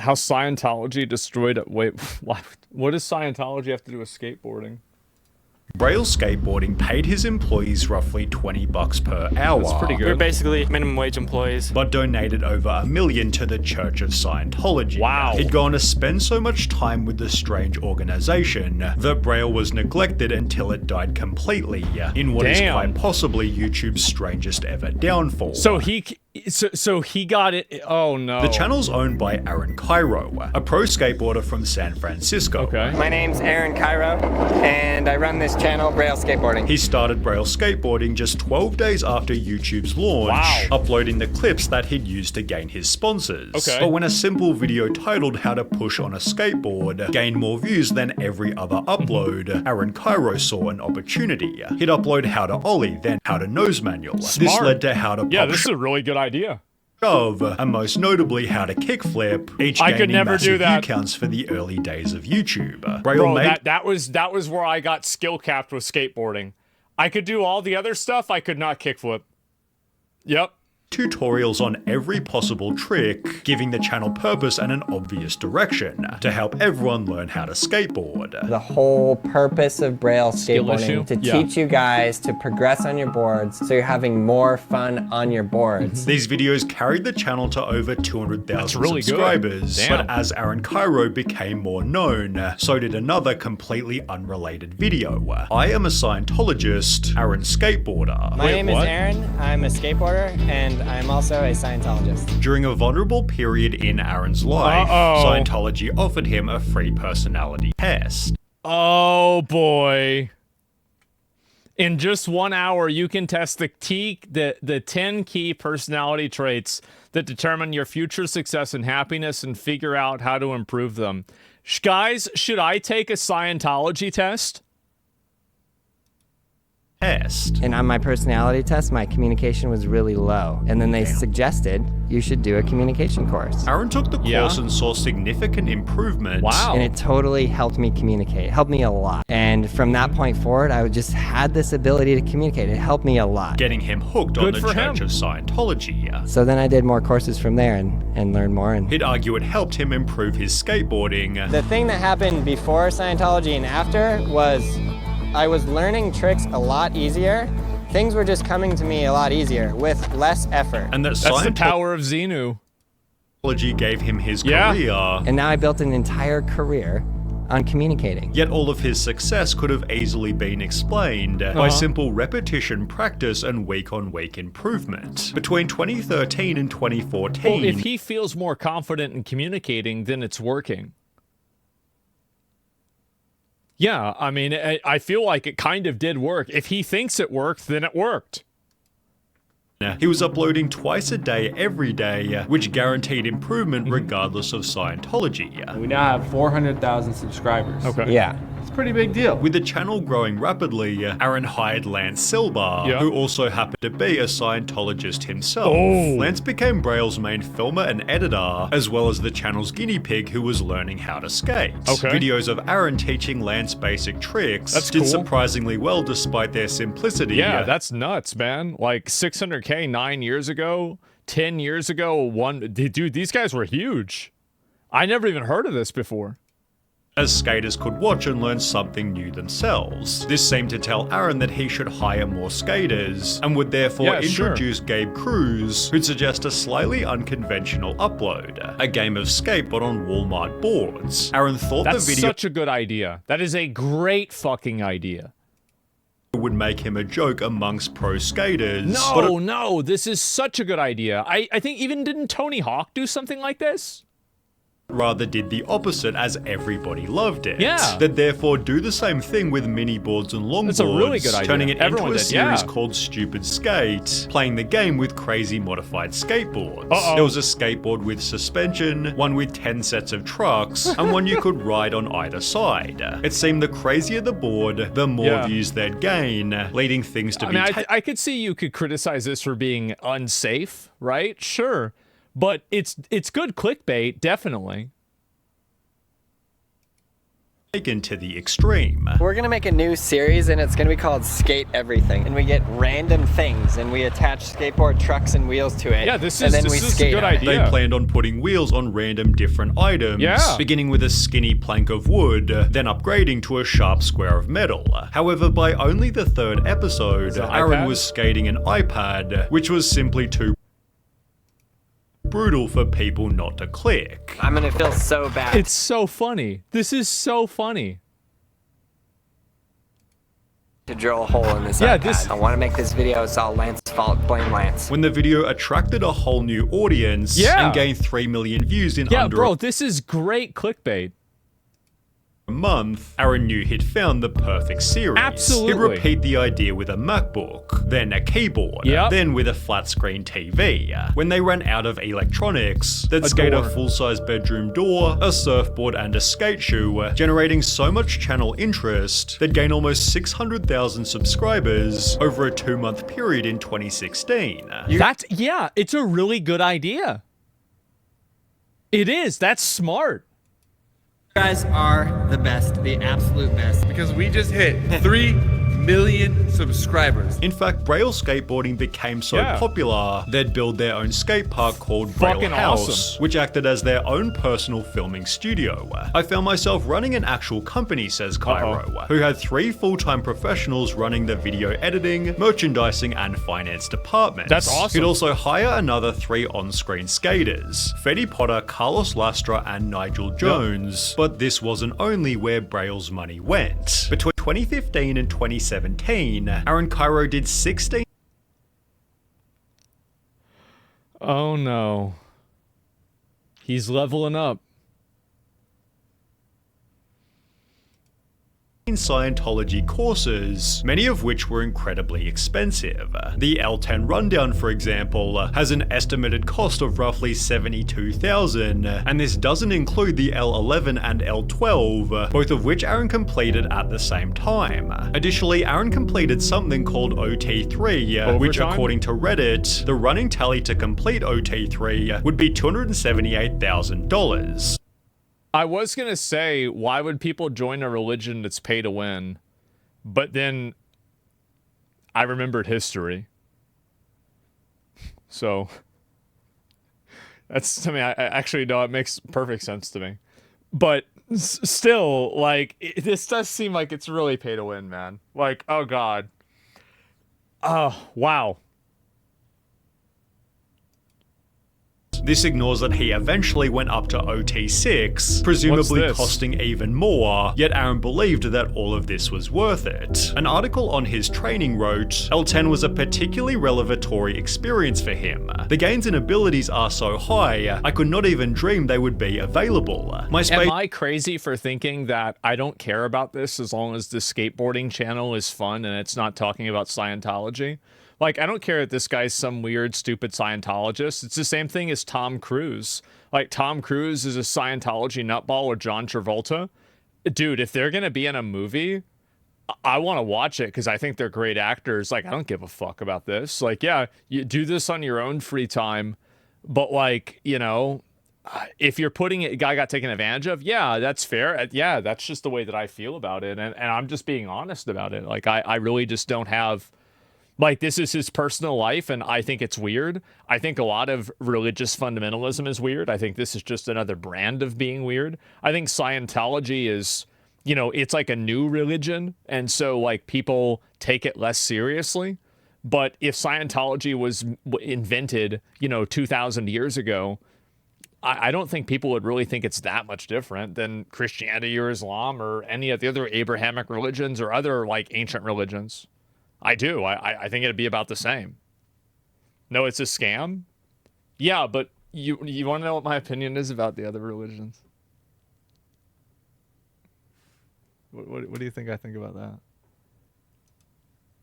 How Scientology destroyed it. Wait, what does Scientology have to do with skateboarding? Braille Skateboarding paid his employees roughly $20 per hour. That's pretty good. We're basically minimum wage employees. But donated over $1 million to the Church of Scientology. Wow. He'd gone to spend so much time with the strange organization that Braille was neglected until it died completely in what is quite possibly YouTube's strangest ever downfall. So he got it. Oh no. The channel's owned by Aaron Cairo, a pro skateboarder from San Francisco. Okay. My name's Aaron Cairo, and I run this channel, Braille Skateboarding. He started Braille Skateboarding just 12 days after YouTube's launch, uploading the clips that he'd used to gain his sponsors. Okay. But when a simple video titled How to Push on a Skateboard gained more views than every other upload, Aaron Cairo saw an opportunity. He'd upload How to Ollie, then How to Nose Manual. Smart. This led to How to Yeah, this is a really good idea. Shove, and most notably How to Kickflip, each gaining massive view counts for the early days of YouTube. Bro, that was where I got skill capped with skateboarding. I could do all the other stuff, I could not kickflip. Yep. Tutorials on every possible trick, giving the channel purpose and an obvious direction to help everyone learn how to skateboard. The whole purpose of Braille Skateboarding to teach you guys to progress on your boards so you're having more fun on your boards. These videos carried the channel to over 200,000 subscribers, but as Aaron Cairo became more known, so did another completely unrelated video. I am a Scientologist, Aaron Skateboarder. My name is Aaron, I'm a skateboarder, and I'm also a Scientologist. During a vulnerable period in Aaron's life, Scientology offered him a free personality test. Oh boy. In just 1 hour, you can test the 10 key personality traits that determine your future success and happiness and figure out how to improve them. Guys, should I take a Scientology test? And on my personality test, my communication was really low. And then they suggested you should do a communication course. Aaron took the course and saw significant improvement. Wow. And it totally helped me communicate. Helped me a lot. And from that point forward, I just had this ability to communicate. It helped me a lot. Getting him hooked on the Church of Scientology. So then I did more courses from there and learned more. And he'd argue it helped him improve his skateboarding. The thing that happened before Scientology and after was I was learning tricks a lot easier. Things were just coming to me a lot easier with less effort. And that's the power of Xenu. Scientology gave him his career. And now I built an entire career on communicating. Yet all of his success could have easily been explained by simple repetition, practice, and week-on-week improvement. Between 2013 and 2014... Well, if he feels more confident in communicating, then it's working. Yeah, I mean, I feel like it kind of did work. If he thinks it worked, then it worked. He was uploading twice a day, every day, which guaranteed improvement regardless of Scientology. We now have 400,000 subscribers. Okay. Yeah. It's a pretty big deal. With the channel growing rapidly, Aaron hired Lance Silber, who also happened to be a Scientologist himself. Lance became Braille's main filmer and editor, as well as the channel's guinea pig who was learning how to skate. Videos of Aaron teaching Lance basic tricks did surprisingly well despite their simplicity. Yeah, that's nuts, man. Like 600K 9 years ago, 10 years ago, dude, these guys were huge. I never even heard of this before. As skaters could watch and learn something new themselves. This seemed to tell Aaron that he should hire more skaters, and would therefore introduce Gabe Cruz, who'd suggest a slightly unconventional upload, a game of skate but on Walmart boards. Aaron thought the video such a good idea. That is a great fucking idea. Would make him a joke amongst pro skaters. No, this is such a good idea. I think didn't Tony Hawk do something like this? Rather did the opposite, as everybody loved it. Yeah. They'd therefore do the same thing with mini boards and longboards. That's a really good idea. Turning it into a series yeah. called Stupid Skate, playing the game with crazy modified skateboards. There was a skateboard with suspension, one with 10 sets of trucks, and one you could ride on either side. It seemed the crazier the board, the more views they'd gain, leading things to I could see you could criticize this for being unsafe, right? Sure. But it's good clickbait, definitely. taken to the extreme. We're gonna make a new series and it's gonna be called Skate Everything. And we get random things and we attach skateboard trucks and wheels to it. Yeah, this and then is we a skate good on it. idea. They planned on putting wheels on random different items, Yeah. beginning with a skinny plank of wood, then upgrading to a sharp square of metal. However, by only the third episode, an Aaron iPad? was skating an iPad, which was simply too brutal for people not to click. I'm gonna feel so bad. It's so funny. This is so funny. to drill a hole in this Yeah, iPad. I want to make this video. It's all Lance's fault. Blame Lance. When the video attracted a whole new audience and gained 3 million views in under bro, this is great clickbait. a month, Aaron knew he'd found the perfect series. Absolutely. He'd repeat the idea with a MacBook, then a keyboard, then with a flat screen TV. When they ran out of electronics, they'd skate a full-size bedroom door, a surfboard, and a skate shoe, generating so much channel interest, they'd gain almost 600,000 subscribers over a 2-month period in 2016. It's a really good idea. It is. That's smart. You guys are the best, the absolute best. Because we just hit 3 million subscribers. In fact, Braille skateboarding became so popular, they'd build their own skate park called Braille Fucking House, awesome. which acted as their own personal filming studio. I found myself running an actual company, says Cairo, who had 3 full-time professionals running the video editing, merchandising, and finance departments. That's awesome. He'd also hire another 3 on-screen skaters, Fetty Potter, Carlos Lastra, and Nigel Jones. But this wasn't only where Braille's money went. Between 2015 and 2017, Aaron Cairo did 16 Oh no. He's leveling up. Scientology courses, many of which were incredibly expensive. The L10 Rundown, for example, has an estimated cost of roughly $72,000, and this doesn't include the L11 and L12, both of which Aaron completed at the same time. Additionally, Aaron completed something called OT3, which according to Reddit, the running tally to complete OT3 would be $278,000. I was going to say, why would people join a religion that's pay to win? But then I remembered history. So that's, I mean, I actually know it makes perfect sense to me. But still, like, this does seem like it's really pay to win, man. Like, oh God. Oh, wow. This ignores that he eventually went up to OT6, presumably costing even more, yet Aaron believed that all of this was worth it. An article on his training wrote, L10 was a particularly revelatory experience for him. The gains and abilities are so high, I could not even dream they would be available. Am I crazy for thinking that I don't care about this as long as the skateboarding channel is fun and it's not talking about Scientology? Like, I don't care that this guy's some weird, stupid Scientologist. It's the same thing as Tom Cruise. Like, Tom Cruise is a Scientology nutball or John Travolta. Dude, if they're going to be in a movie, I want to watch it because I think they're great actors. Like, I don't give a fuck about this. Like, yeah, you do this on your own free time. But, like, you know, if you're putting it, a guy got taken advantage of, yeah, that's fair. Yeah, that's just the way that I feel about it. And I'm just being honest about it. Like, I really just don't have... Like, this is his personal life, and I think it's weird. I think a lot of religious fundamentalism is weird. I think this is just another brand of being weird. I think Scientology is, you know, it's like a new religion, and so, like, people take it less seriously. But if Scientology was invented, you know, 2,000 years ago, I don't think people would really think it's that much different than Christianity or Islam or any of the other Abrahamic religions or other, like, ancient religions. I do. I think it'd be about the same. No, it's a scam? Yeah, but you want to know what my opinion is about the other religions? What do you think I think about that?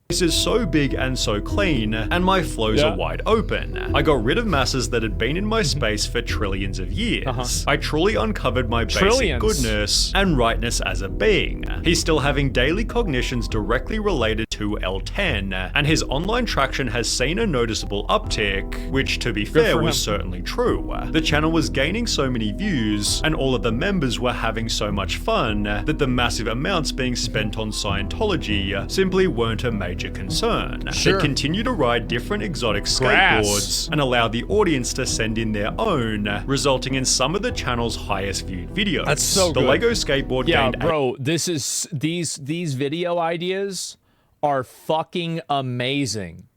This is so big and so clean, and my flows are wide open. I got rid of masses that had been in my space for trillions of years. I truly uncovered my basic goodness and rightness as a being. He's still having daily cognitions directly related SunnyV2 L10, and his online traction has seen a noticeable uptick, which to be fair was certainly true. The channel was gaining so many views, and all of the members were having so much fun, that the massive amounts being spent on Scientology simply weren't a major concern. They continued to ride different exotic skateboards and allow the audience to send in their own, resulting in some of the channel's highest viewed videos. That's so the good. Lego skateboard gained bro, this is these video ideas are fucking amazing.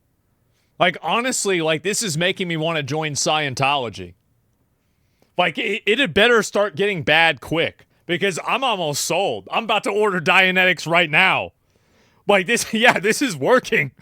Like, honestly, like, this is making me want to join Scientology. Like, it had better start getting bad quick, because I'm almost sold. I'm about to order Dianetics right now. Like, this, yeah, this is working.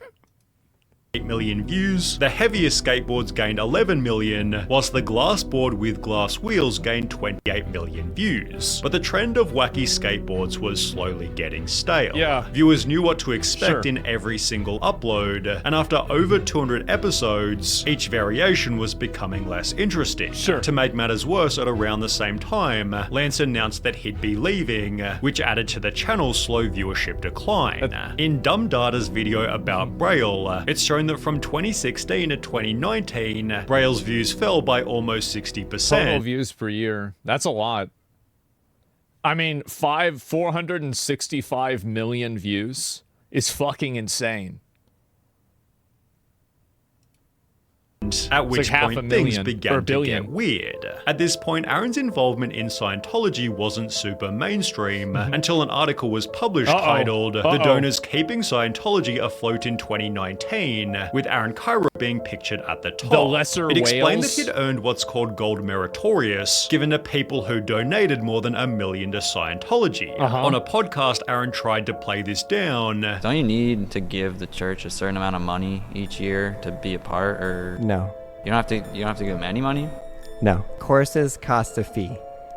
8 million views, the heaviest skateboards gained 11 million, whilst the glass board with glass wheels gained 28 million views. But the trend of wacky skateboards was slowly getting stale. Viewers knew what to expect in every single upload, and after over 200 episodes, each variation was becoming less interesting. To make matters worse, at around the same time, Lance announced that he'd be leaving, which added to the channel's slow viewership decline. In Dumb Data's video about Braille, it's shown that from 2016 to 2019, Braille's views fell by almost 60%. Total views per year. That's a lot. I mean, 465 million views is fucking insane. At which point things began to get weird. At this point, Aaron's involvement in Scientology wasn't super mainstream until an article was published titled "The Donors Keeping Scientology Afloat in 2019," with Aaron Cairo being pictured at the top. The lesser It explained whales? that he'd earned what's called gold meritorious, given to people who donated more than $1 million to Scientology. On a podcast, Aaron tried to play this down. Don't you need to give the church a certain amount of money each year to be a part, or No. You don't have to give them any money? No. Courses cost a fee.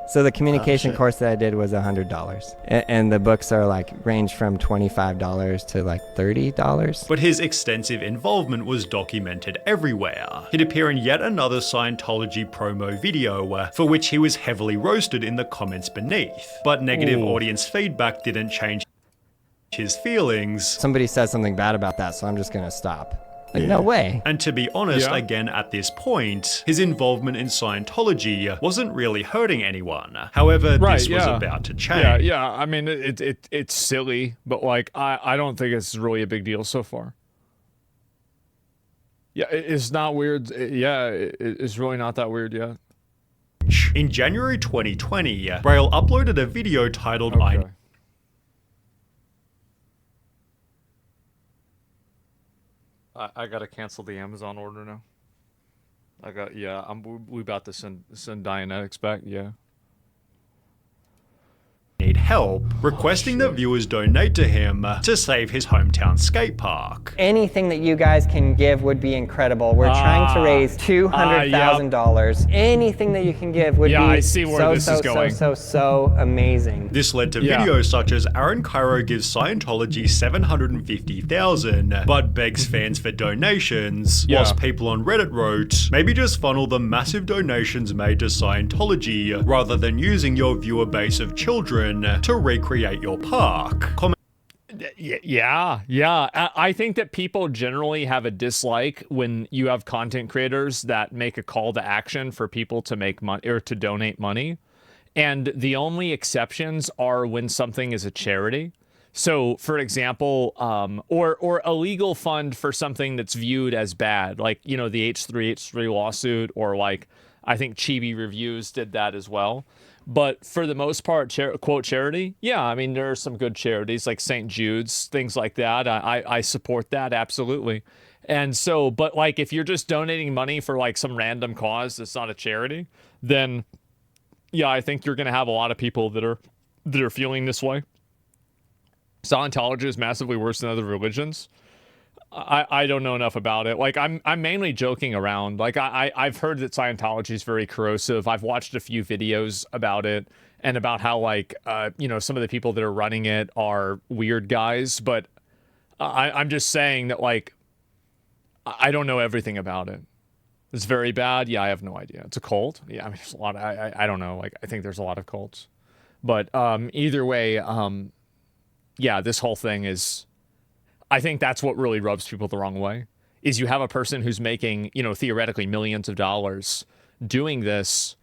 So the communication course that I did was $100. And the books are like range from $25 to like $30. But his extensive involvement was documented everywhere. He'd appear in yet another Scientology promo video, for which he was heavily roasted in the comments beneath. But negative audience feedback didn't change his feelings. Somebody says something bad about that, so I'm just gonna stop. Like, no way. And to be honest, again, at this point, his involvement in Scientology wasn't really hurting anyone. However, this was about to change. I mean, it's silly, but like, I don't think it's really a big deal so far. Yeah, it's not weird. It's really not that weird yet. In January 2020, Braille uploaded a video titled I gotta cancel the Amazon order now. We about to send Dianetics back, Need help, requesting that viewers donate to him to save his hometown skate park. Anything that you guys can give would be incredible. We're trying to raise $200,000. Anything that you can give would be I see where this is going. so amazing. This led to videos such as Aaron Cairo gives Scientology $750,000, but begs fans for donations, whilst people on Reddit wrote, maybe just funnel the massive donations made to Scientology rather than using your viewer base of children to recreate your park. I think that people generally have a dislike when you have content creators that make a call to action for people to make money or to donate money. And the only exceptions are when something is a charity. So, for example, or a legal fund for something that's viewed as bad, like, you know, the H3H3 lawsuit, or like, I think Chibi Reviews did that as well. But for the most part, quote charity, I mean, there are some good charities like St. Jude's, things like that. I support that, absolutely. And so, but like, if you're just donating money for like some random cause that's not a charity, then I think you're going to have a lot of people that are feeling this way. Scientology is massively worse than other religions. I don't know enough about it. Like, I'm mainly joking around. Like, I've heard that Scientology is very corrosive. I've watched a few videos about it and about how, like, some of the people that are running it are weird guys. But I'm just saying that, like, I don't know everything about it. It's very bad. I have no idea. It's a cult. I mean, there's a lot. I don't know. Like, I think there's a lot of cults. But either way, this whole thing is... I think that's what really rubs people the wrong way, is you have a person who's making, you know, theoretically millions of dollars doing this,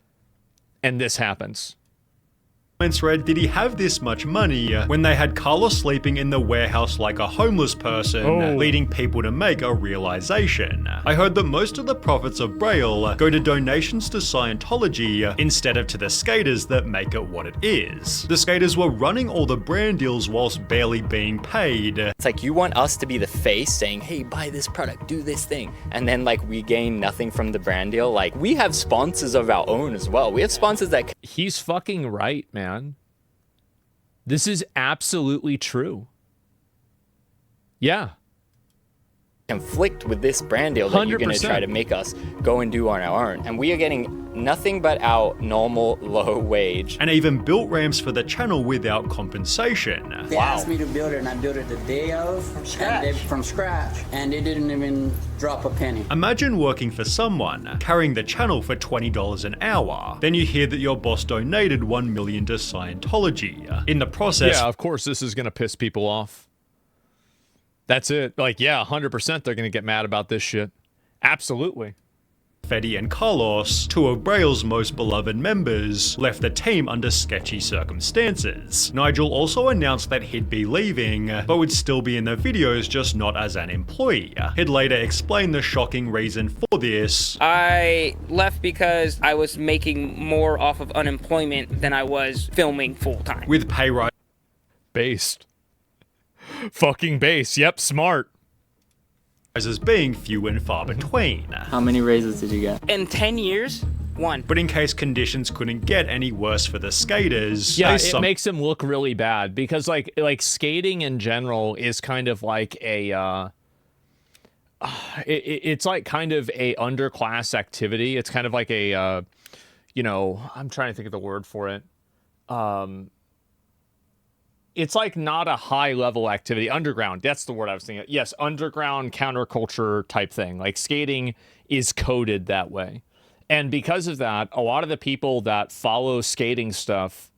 and this happens. Read, did he have this much money when they had Carlos sleeping in the warehouse like a homeless person, leading people to make a realization? I heard that most of the profits of Braille go to donations to Scientology instead of to the skaters that make it what it is. The skaters were running all the brand deals whilst barely being paid. It's like, you want us to be the face saying, hey, buy this product, do this thing, and then like we gain nothing from the brand deal. Like, we have sponsors of our own as well. We have sponsors that... He's fucking right, man. This is absolutely true. Yeah. conflict with this brand deal that you're going to try to make us go and do on our own. And we are getting nothing but our normal low wage. And even built ramps for the channel without compensation. They asked me to build it, and I built it the day of. From scratch. And they didn't even drop a penny. Imagine working for someone, carrying the channel for $20 an hour. Then you hear that your boss donated $1 million to Scientology. In the process... Yeah, of course this is going to piss people off. That's it. Like, yeah, 100% they're going to get mad about this shit. Absolutely. Fetty and Carlos, two of Braille's most beloved members, left the team under sketchy circumstances. Nigel also announced that he'd be leaving, but would still be in the videos, just not as an employee. He'd later explain the shocking reason for this. I left because I was making more off of unemployment than I was filming full-time. With pay rise. Based. Fucking base. Yep, smart. As being few and far between. How many raises did you get? In 10 years, one. But in case conditions couldn't get any worse for the skaters, yeah, it makes them look really bad because like skating in general is kind of like a it's like kind of a underclass activity. It's kind of like a you know, I'm trying to think of the word for it. It's like not a high level activity. Underground, that's the word I was thinking. Yes, underground counterculture type thing. Like skating is coded that way. And because of that, a lot of the people that follow skating stuff,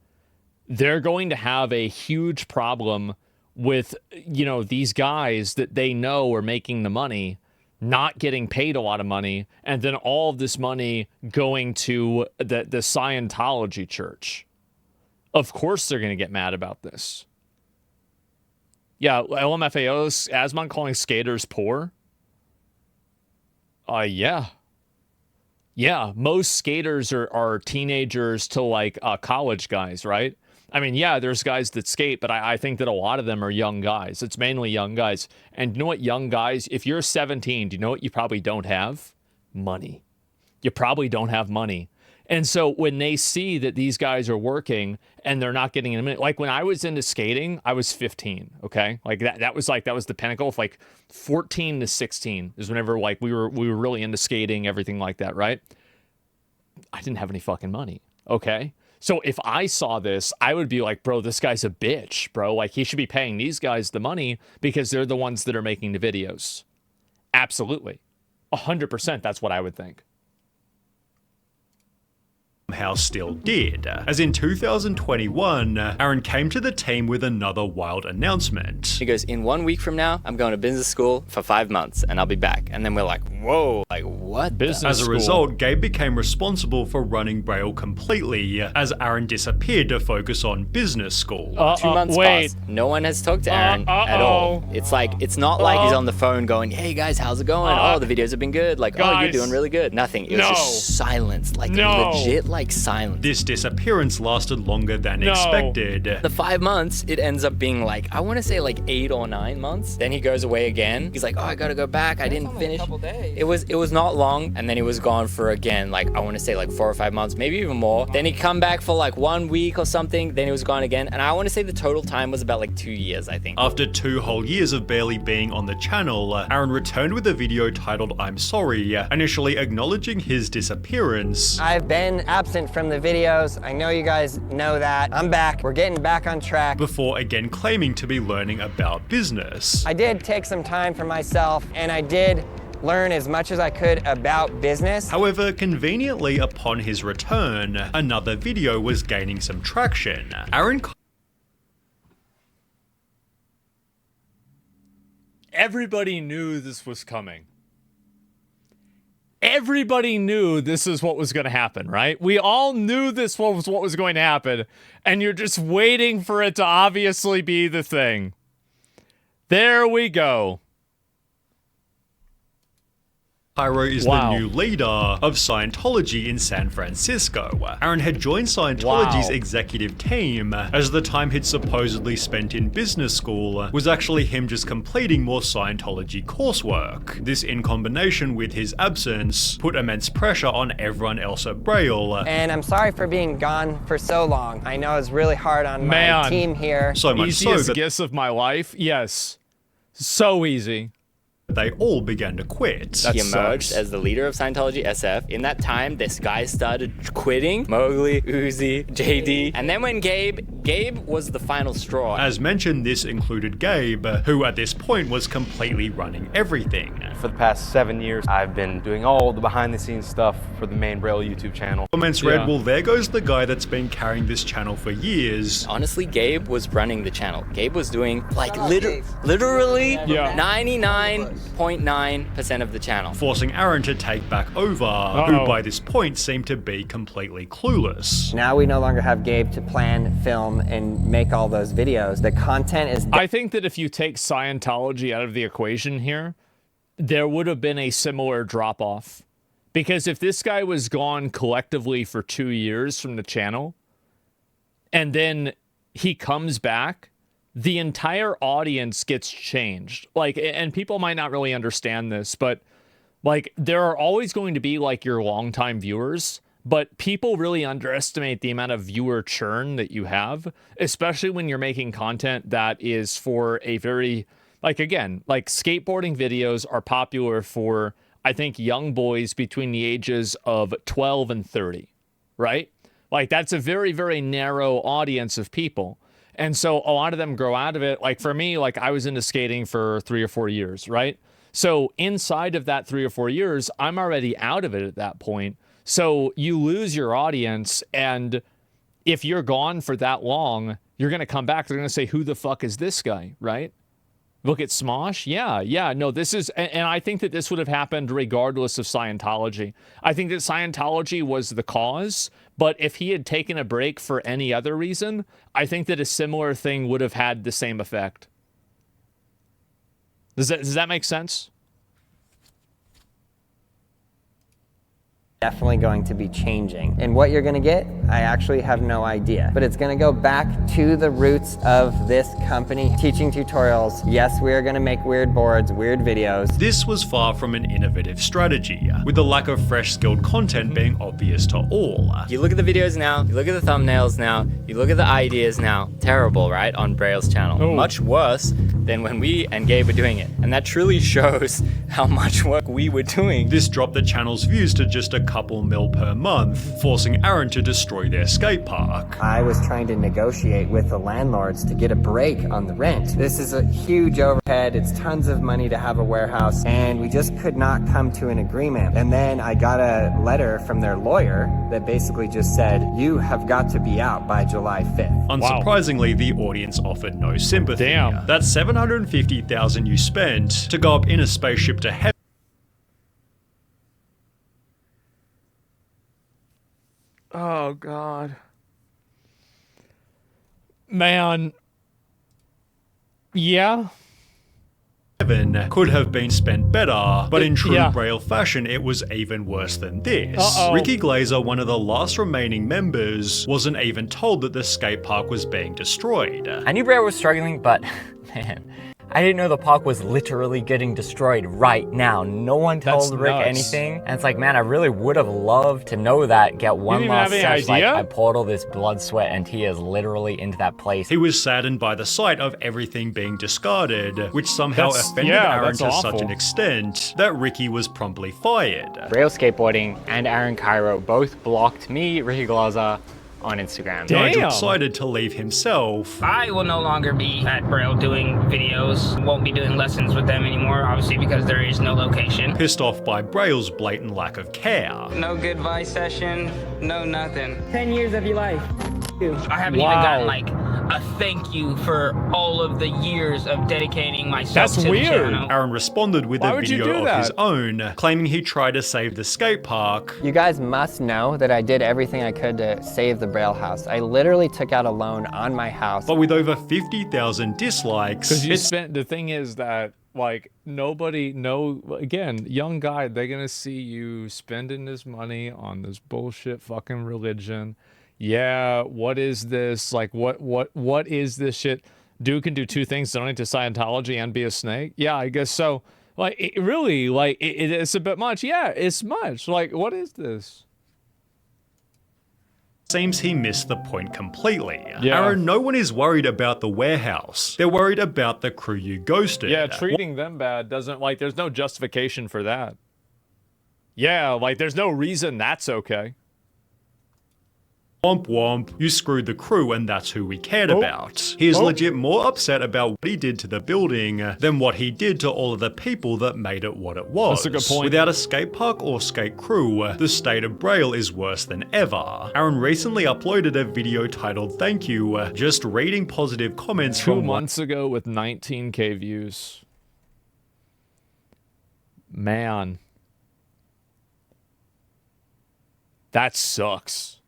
they're going to have a huge problem with, you know, these guys that they know are making the money, not getting paid a lot of money, and then all of this money going to the Scientology church. Of course they're going to get mad about this. Yeah, LMFAO's Asmongold calling skaters poor. Yeah. Yeah, most skaters are teenagers to like college guys, right? I mean, yeah, there's guys that skate, but I think that a lot of them are young guys. It's mainly young guys. And you know what, young guys, if you're 17, do you know what you probably don't have? Money. You probably don't have money. And so when they see that these guys are working and they're not getting in a minute, like when I was into skating, I was 15, okay? Like that was the pinnacle of like 14 to 16 is whenever like we were really into skating, everything like that, right? I didn't have any fucking money, okay? So if I saw this, I would be like, bro, this guy's a bitch, bro. Like he should be paying these guys the money because they're the ones that are making the videos. Absolutely. 100% that's what I would think. Somehow still did, as in 2021, Aaron came to the team with another wild announcement. He goes, in 1 week from now, I'm going to business school for 5 months and I'll be back. And then we're like, whoa, like what? Business As a school. result, Gabe became responsible for running Braille completely, as Aaron disappeared to focus on business school. 2 months passed. No one has talked to Aaron at all. It's like, it's not like he's on the phone going, hey guys, how's it going? Oh, the videos have been good. Like, guys, oh, you're doing really good. Nothing. It was just silence, like legit, like silence. This disappearance lasted longer than expected. The 5 months, it ends up being like, I want to say like 8 or 9 months. Then he goes away again. He's like, oh, I gotta go back. I didn't finish. It was not long, and then he was gone for again, like I want to say like 4 or 5 months, maybe even more. Then he come back for like 1 week or something. Then he was gone again, and I want to say the total time was about like 2 years, I think. After 2 whole years of barely being on the channel, Aaron returned with a video titled I'm Sorry, initially acknowledging his disappearance. I've been absent from the videos. I know you guys know that. I'm back. We're getting back on track. Before again claiming to be learning about business. I did take some time for myself, and I did learn as much as I could about business. However, conveniently upon his return, another video was gaining some traction. Aaron everybody knew this was coming. Everybody knew this is what was going to happen, right? We all knew this was what was going to happen, and you're just waiting for it to obviously be the thing. There we go. Cairo is the new leader of Scientology in San Francisco. Aaron had joined Scientology's executive team, as the time he'd supposedly spent in business school was actually him just completing more Scientology coursework. This, in combination with his absence, put immense pressure on everyone else at Braille. And I'm sorry for being gone for so long. I know it's really hard on my team here. So much Easiest so that gifts of my life? Yes. So easy. They all began to quit. He emerged as the leader of Scientology SF. In that time, this guy started quitting. Mowgli, Uzi, JD. And then when Gabe was the final straw. As mentioned, this included Gabe, who at this point was completely running everything. For the past 7 years, I've been doing all the behind-the-scenes stuff for the main Braille YouTube channel. Comments read, well, there goes the guy that's been carrying this channel for years. Honestly, Gabe was running the channel. Gabe was doing, like, literally 99.9% of the channel. Forcing Aaron to take back over, who by this point seemed to be completely clueless. Now we no longer have Gabe to plan, film, and make all those videos. The content is... I think that if you take Scientology out of the equation here, there would have been a similar drop-off. Because if this guy was gone collectively for 2 years from the channel, and then he comes back, the entire audience gets changed. Like, and people might not really understand this, but like, there are always going to be like your longtime viewers, but people really underestimate the amount of viewer churn that you have, especially when you're making content that is for a very, like, again, like skateboarding videos are popular for, I think, young boys between the ages of 12 and 30, right? Like, that's a very, very narrow audience of people. And so a lot of them grow out of it. Like for me, like I was into skating for 3 or 4 years, right? So inside of that 3 or 4 years, I'm already out of it at that point. So you lose your audience. And if you're gone for that long, you're going to come back. They're going to say, who the fuck is this guy, right? Look at Smosh. Yeah. No, this is, and I think that this would have happened regardless of Scientology. I think that Scientology was the cause, but if he had taken a break for any other reason, I think that a similar thing would have had the same effect. Does that make sense? Definitely going to be changing. And what you're gonna get, I actually have no idea. But it's gonna go back to the roots of this company, teaching tutorials. Yes, we are gonna make weird boards, weird videos. This was far from an innovative strategy, with the lack of fresh skilled content being obvious to all. You look at the videos now, you look at the thumbnails now, you look at the ideas now. Terrible, right? On Braille's channel. Much worse than when we and Gabe were doing it. And that truly shows how much work we were doing. This dropped the channel's views to just a couple mil per month, forcing Aaron to destroy their skate park. I was trying to negotiate with the landlords to get a break on the rent. This is a huge overhead, it's tons of money to have a warehouse, and we just could not come to an agreement. And then I got a letter from their lawyer that basically just said, you have got to be out by July 5th. Unsurprisingly, the audience offered no sympathy. Damn. That $750,000 you spent to go up in a spaceship to heaven. Oh, God. Man. Yeah. Could have been spent better, but in true Braille fashion, it was even worse than this. Ricky Glazer, one of the last remaining members, wasn't even told that the skate park was being destroyed. I knew Braille was struggling, but man, I didn't know the park was literally getting destroyed right now. No one told Rick anything. And it's like, man, I really would have loved to know that, get one last search. Like, I poured all this blood, sweat, and tears literally into that place. He was saddened by the sight of everything being discarded, which somehow offended Aaron to such an extent that Ricky was promptly fired. Braille Skateboarding and Aaron Cairo both blocked me, Ricky Glazer, on Instagram. Nigel decided to leave himself. I will no longer be at Braille doing videos. Won't be doing lessons with them anymore, obviously, because there is no location. Pissed off by Braille's blatant lack of care. No goodbye session, no nothing. 10 years of your life. I haven't even gotten like a thank you for all of the years of dedicating myself to the channel. Aaron responded with a video of his own, claiming he tried to save the skate park. You guys must know that I did everything I could to save the Braille house. I literally took out a loan on my house. But with over 50,000 dislikes, because you spent. The thing is that, like, again, young guy, they're gonna see you spending this money on this bullshit fucking religion. Yeah, what is this? Like, what is this shit? Dude can do two things: donate to Scientology and be a snake. Yeah, I guess so. Like, it really, like, it's a bit much. Yeah, it's much. Like, what is this? Seems he missed the point completely. Yeah. Aaron, no one is worried about the warehouse. They're worried about the crew you ghosted. Yeah, treating them bad doesn't, like, there's no justification for that. Yeah, like, there's no reason that's okay. Womp womp, you screwed the crew and that's who we cared about. He is legit more upset about what he did to the building than what he did to all of the people that made it what it was. That's a good point. Without a skate park or skate crew, the state of Braille is worse than ever. Aaron recently uploaded a video titled Thank You, just reading positive comments from 2 months ago with 19K views. Man. That sucks.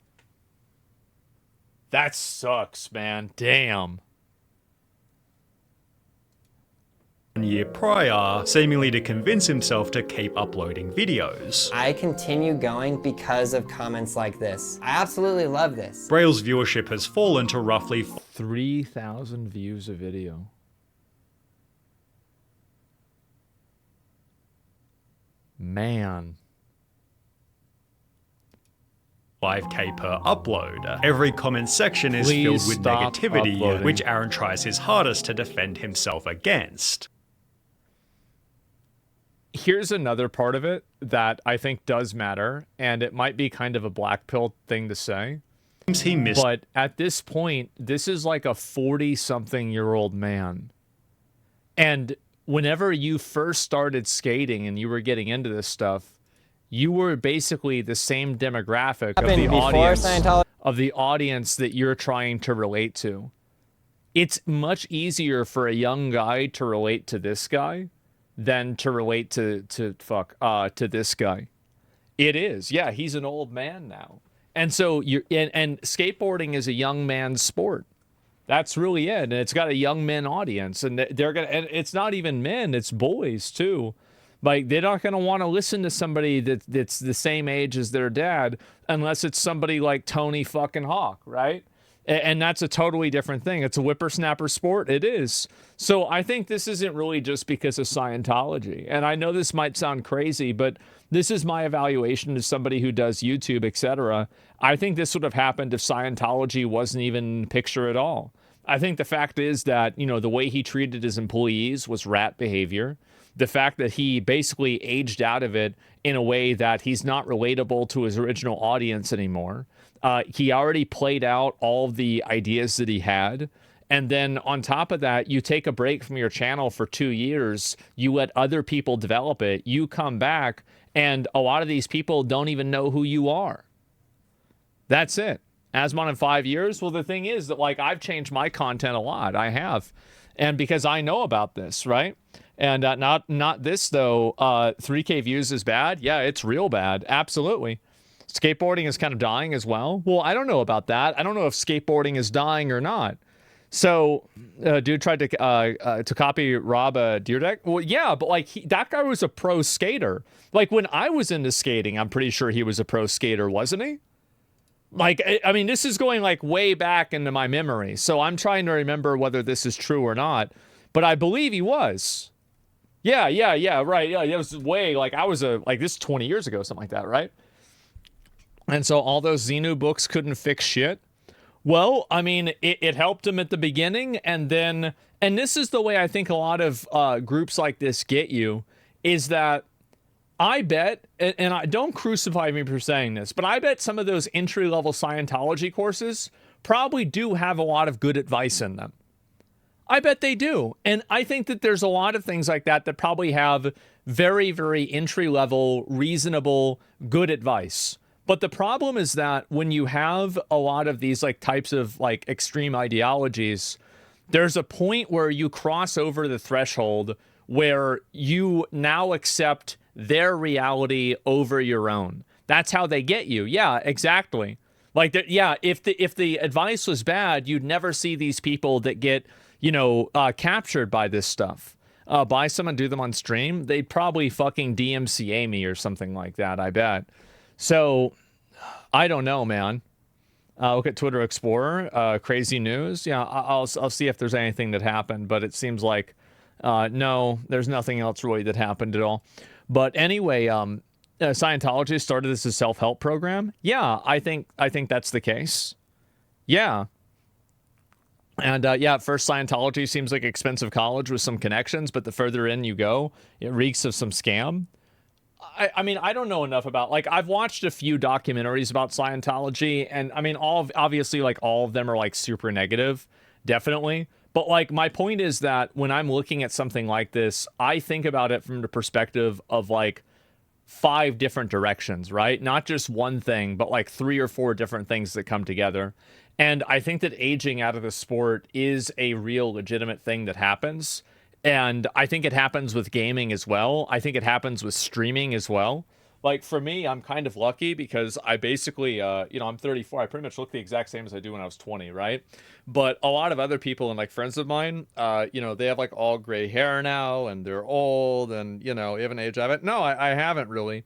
That sucks, man. Damn. 1 year prior, seemingly to convince himself to keep uploading videos. I continue going because of comments like this. I absolutely love this. Braille's viewership has fallen to roughly 3,000 views a video. Man. 5K per upload. Every comment section is Please filled with stop negativity, uploading. which Aaron tries his hardest to defend himself against. Here's another part of it that I think does matter, and it might be kind of a black pill thing to say. He missed. But at this point, this is like a 40-something-year-old man. And whenever you first started skating and you were getting into this stuff, you were basically the same demographic of the audience that you're trying to relate to. It's much easier for a young guy to relate to this guy than to relate to this guy. It is. Yeah, he's an old man now. And so and skateboarding is a young man's sport. That's really it. And it's got a young men audience, and and it's not even men, it's boys too. Like, they're not going to want to listen to somebody that's the same age as their dad unless it's somebody like Tony fucking Hawk, right? And that's a totally different thing. It's a whippersnapper sport. It is. So I think this isn't really just because of Scientology. And I know this might sound crazy, but this is my evaluation as somebody who does YouTube, etc. I think this would have happened if Scientology wasn't even in the picture at all. I think the fact is that, you know, the way he treated his employees was rat behavior. The fact that he basically aged out of it in a way that he's not relatable to his original audience anymore. He already played out all the ideas that he had. And then on top of that, you take a break from your channel for 2 years. You let other people develop it. You come back, and a lot of these people don't even know who you are. That's it. Asmon in 5 years? Well, the thing is that, like, I've changed my content a lot. I have. And because I know about this, right? And not this, though. 3K views is bad. Yeah, it's real bad. Absolutely. Skateboarding is kind of dying as well. Well, I don't know about that. I don't know if skateboarding is dying or not. So, dude tried to copy Rob Deerdeck. Well, yeah, but like that guy was a pro skater. Like when I was into skating, I'm pretty sure he was a pro skater, wasn't he? Like, I mean, this is going like way back into my memory. So I'm trying to remember whether this is true or not. But I believe he was. Yeah, right. Yeah, it was way like I was like this 20 years ago, something like that, right? And so all those Xenu books couldn't fix shit. Well, I mean, it helped him at the beginning, and then, and this is the way I think a lot of groups like this get you, is that I bet, and I don't crucify me for saying this, but I bet some of those entry-level Scientology courses probably do have a lot of good advice in them. I bet they do. And I think that there's a lot of things like that that probably have very, very entry-level, reasonable, good advice. But the problem is that when you have a lot of these like types of like extreme ideologies, there's a point where you cross over the threshold where you now accept their reality over your own. That's how they get you. Yeah, exactly. Like, yeah, if the advice was bad, you'd never see these people that get, captured by this stuff. Buy some and do them on stream. They'd probably fucking DMCA me or something like that, I bet. So, I don't know, man. Look at Twitter Explorer, crazy news. Yeah, I'll see if there's anything that happened, but it seems like no, there's nothing else really that happened at all. But anyway, Scientology started this as a self-help program. Yeah, I think that's the case. Yeah. And at first Scientology seems like expensive college with some connections, but the further in you go, it reeks of some scam. I mean, I don't know enough about, like, I've watched a few documentaries about Scientology, and I mean, obviously, like, all of them are, like, super negative, definitely. But, like, my point is that when I'm looking at something like this, I think about it from the perspective of, like, 5 different directions, right? Not just one thing, but, like, 3 or 4 different things that come together. And I think that aging out of the sport is a real legitimate thing that happens. And I think it happens with gaming as well. I think it happens with streaming as well. Like, for me, I'm kind of lucky because I basically, I'm 34. I pretty much look the exact same as I do when I was 20, right? But a lot of other people and, like, friends of mine, they have, like, all gray hair now, and they're old, and, you haven't aged out of it. No, I haven't really.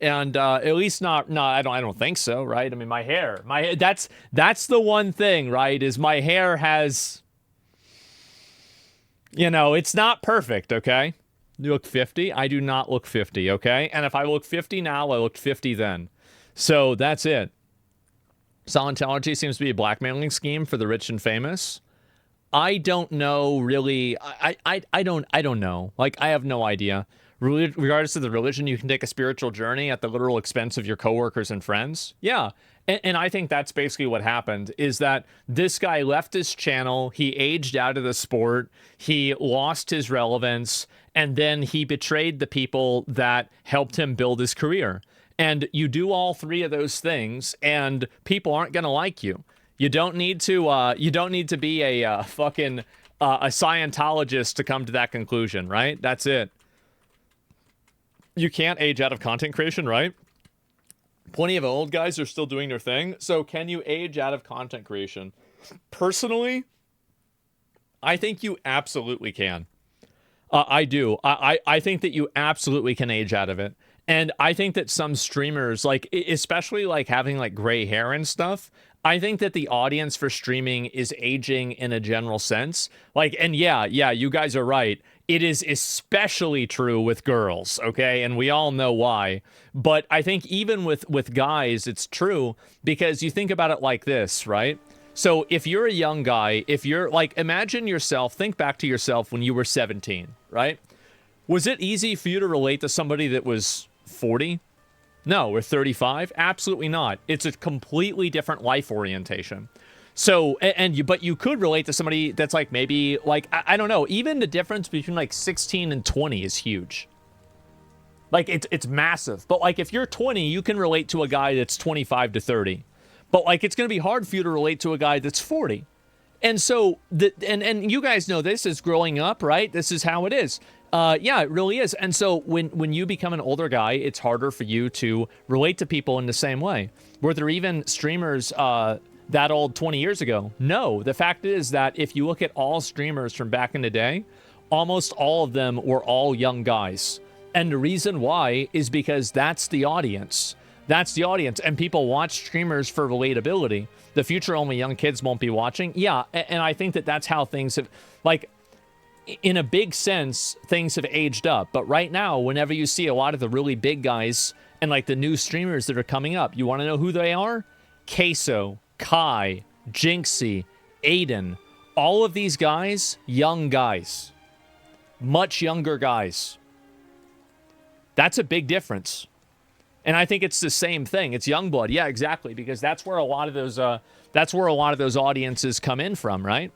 And at least not, no, I don't think so, right? I mean, my hair, that's the one thing, right, is my hair has... it's not perfect, okay? You look 50? I do not look 50, okay? And if I look 50 now, I looked 50 then. So that's it. Scientology seems to be a blackmailing scheme for the rich and famous. I don't know, really. I don't know. Like, I have no idea. Regardless of the religion, you can take a spiritual journey at the literal expense of your coworkers and friends. Yeah. And I think that's basically what happened, is that this guy left his channel, he aged out of the sport, he lost his relevance, and then he betrayed the people that helped him build his career. And you do all 3 of those things, and people aren't going to like you. You don't need to be a fucking a Scientologist to come to that conclusion, right? That's it. You can't age out of content creation, right? Plenty of old guys are still doing their thing. So can you age out of content creation? Personally, I think you absolutely can. I do. I think that you absolutely can age out of it. And I think that some streamers, like, especially like having like gray hair and stuff, I think that the audience for streaming is aging in a general sense. Like, and yeah, you guys are right. It is especially true with girls, okay? And we all know why. But I think even with guys, it's true, because you think about it like this, right? So if you're a young guy, if you're like, imagine yourself, think back to yourself when you were 17, right? Was it easy for you to relate to somebody that was 40? No, or 35? Absolutely not. It's a completely different life orientation. So, but you could relate to somebody that's like, maybe like, I don't know, even the difference between like 16 and 20 is huge. Like, it's massive. But like, if you're 20, you can relate to a guy that's 25 to 30. But like, it's going to be hard for you to relate to a guy that's 40. And so, and you guys know this is growing up, right? This is how it is. Yeah, it really is. And so when you become an older guy, it's harder for you to relate to people in the same way. Were there even streamers that old 20 years ago? No. The fact is that if you look at all streamers from back in the day, almost all of them were all young guys. And the reason why is because that's the audience. That's the audience. And people watch streamers for relatability. The future only young kids won't be watching. Yeah, and I think that that's how things have, like, in a big sense, things have aged up. But right now, whenever you see a lot of the really big guys and like the new streamers that are coming up, you want to know who they are? Queso, Kai, Jinxie, Aiden, all of these guys, young guys, much younger guys. That's a big difference. And I think it's the same thing. It's Youngblood. Yeah, exactly. Because that's where a lot of those audiences come in from, right?